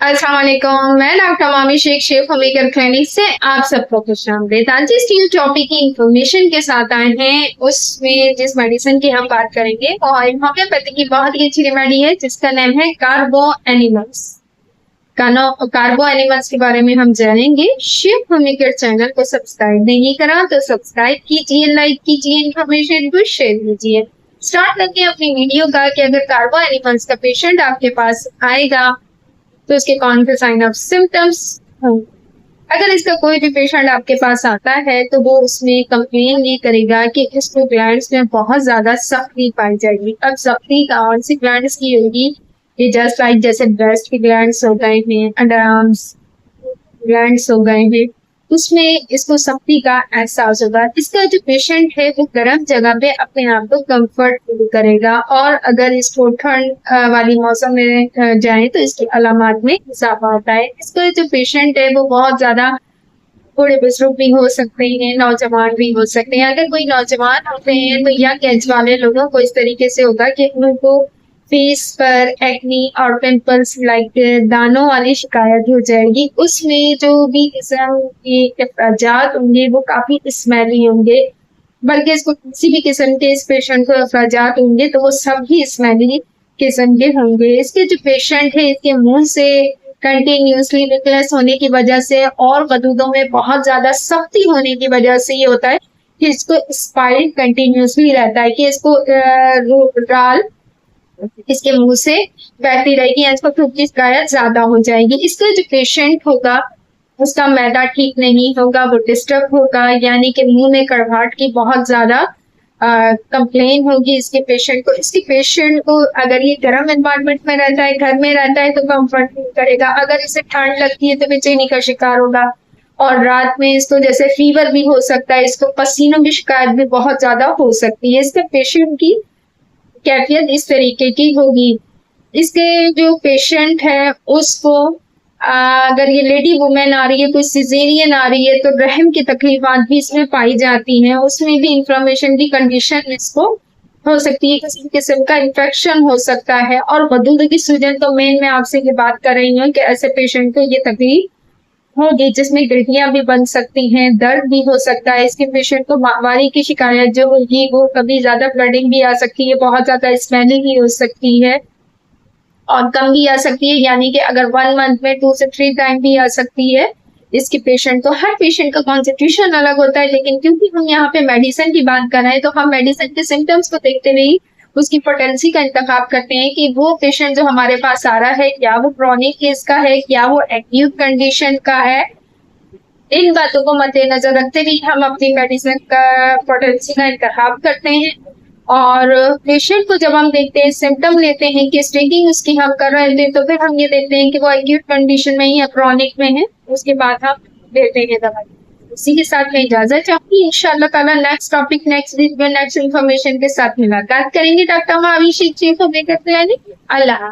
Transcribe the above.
अस्सलाम वालेकुम। मैं डॉक्टर मामी शेख होमियोपैथ क्लिनिक से आप सबको खुशामदीद। आज जिस न्यू टॉपिक की इंफॉर्मेशन के साथ आए हैं उसमें जिस मेडिसिन की हम बात करेंगे वो होम्योपैथी की बहुत ही अच्छी रेमेडी है जिसका नाम है कार्बो एनिमल्स। कार्बो एनिमल्स के बारे में हम जानेंगे। शिव होमियोपैथ चैनल को सब्सक्राइब नहीं करा तो सब्सक्राइब कीजिए, लाइक कीजिए, इन्फॉर्मेशन को शेयर कीजिए। स्टार्ट करते हैं अपनी वीडियो का कि अगर कार्बो एनिमल्स का पेशेंट आपके पास आएगा तो उसके कौन से साइन ऑफ सिम्टम्स होंगे। अगर इसका कोई भी पेशेंट आपके पास आता है तो वो उसमें कंप्लेन ये करेगा कि इसको ग्लैंड्स में बहुत ज्यादा सख्ती पाई जाएगी। अब सख्ती कौन सी ग्लैंड्स की होगी? ये जस्ट लाइक जैसे ब्रेस्ट के ग्लैंड्स हो गए हैं, अंडर आर्म्स ग्लैंड्स हो गए हैं, उसमें इसको सख्ती का एहसास होगा। इसका जो पेशेंट है वो गर्म जगह पे अपने आप को कंफर्ट फील करेगा और अगर इसको ठंड वाली मौसम में जाए तो इसकी अलामात में इजाफा होता है। इसका जो पेशेंट है वो बहुत ज्यादा बूढ़े बुजुर्ग भी हो सकते हैं, नौजवान भी हो सकते हैं। अगर कोई नौजवान होते हैं तो यंग एज वाले लोगों को इस तरीके से होगा कि उनको फेस पर एक्नी और पिंपल्स लाइक दानों वाली शिकायत हो जाएगी। उसमें जो भी किस्म के अखराजात होंगे वो काफी स्मेली होंगे, बल्कि इसको किसी भी किस्म के इस पेशेंट को अखराजात होंगे तो वो सब ही स्मेली किस्म के होंगे। इसके जो पेशेंट है इसके मुंह से कंटिन्यूसली निकलेस होने की वजह से और गदूदों में बहुत ज्यादा सख्ती होने की वजह से ये होता है कि इसको स्पाइल कंटिन्यूसली रहता है कि इसको डाल इसके मुंह से बहती रहेगी, इसको धूप की शिकायत ज्यादा हो जाएगी। इसका जो पेशेंट होगा उसका मैदा ठीक नहीं होगा, वो डिस्टर्ब होगा, यानी कि मुंह में कड़वाहट की बहुत ज्यादा कंप्लेन होगी इसके पेशेंट को। इसके पेशेंट को अगर ये गर्म एनवायरनमेंट में रहता है, घर में रहता है तो कंफर्ट फील करेगा। अगर इसे ठंड लगती है तो बेचैनी का शिकार होगा और रात में इसको जैसे फीवर भी हो सकता है, इसको पसीनों की शिकायत भी बहुत ज्यादा हो सकती है। इसके पेशेंट की कैफियत इस तरीके की होगी। इसके जो पेशेंट है उसको अगर ये लेडी वुमेन आ रही है, कोई सिजेरियन आ रही है तो रहम की तकलीफात भी इसमें पाई जाती हैं, उसमें भी इंफ्लेमेशन की कंडीशन इसको हो सकती है, किसी किस्म का इन्फेक्शन हो सकता है। और गदूद की सूजन तो मेन मैं आपसे ये बात कर रही हूँ कि ऐसे पेशेंट को ये तकलीफ होगी जिसमें गिल्टियां भी बन सकती हैं, दर्द भी हो सकता है। इसके पेशेंट को माहवारी की शिकायत जो होगी वो कभी ज्यादा ब्लडिंग भी आ सकती है, बहुत ज्यादा स्मेलिंग भी हो सकती है और कम भी आ सकती है, यानी कि अगर 1 मंथ में 2 से 3 टाइम भी आ सकती है इसके पेशेंट को। हर पेशेंट का कॉन्स्टिट्यूशन अलग होता है, लेकिन क्योंकि हम यहाँ पे मेडिसिन की बात कर रहे हैं तो हम मेडिसिन के सिम्टम्स को देखते हुए उसकी पोटेंसी का इंतखाब करते हैं कि वो पेशेंट जो हमारे पास आ रहा है क्या वो क्रॉनिक केस का है, क्या वो एक्यूट कंडीशन का है। इन बातों को मद्देनजर रखते हुए हम अपनी मेडिसिन का पोटेंसी का इंतखाब करते हैं और पेशेंट को जब हम देखते हैं, सिम्टम लेते हैं कि स्टेजिंग उसकी हम कर रहे थे तो फिर हम ये देखते हैं कि वो एक्यूट कंडीशन में ही या क्रॉनिक में है, उसके बाद हम देते हैं दवाई। इसी के साथ मैं इजाजत चाहूंगी। इंशाल्लाह ताला नेक्स्ट टॉपिक नेक्स्ट वीक में नेक्स्ट इन्फॉर्मेशन के साथ मुलाकात करेंगे। Doctor Mavi Shaikh homeopath clinic. अल्लाह।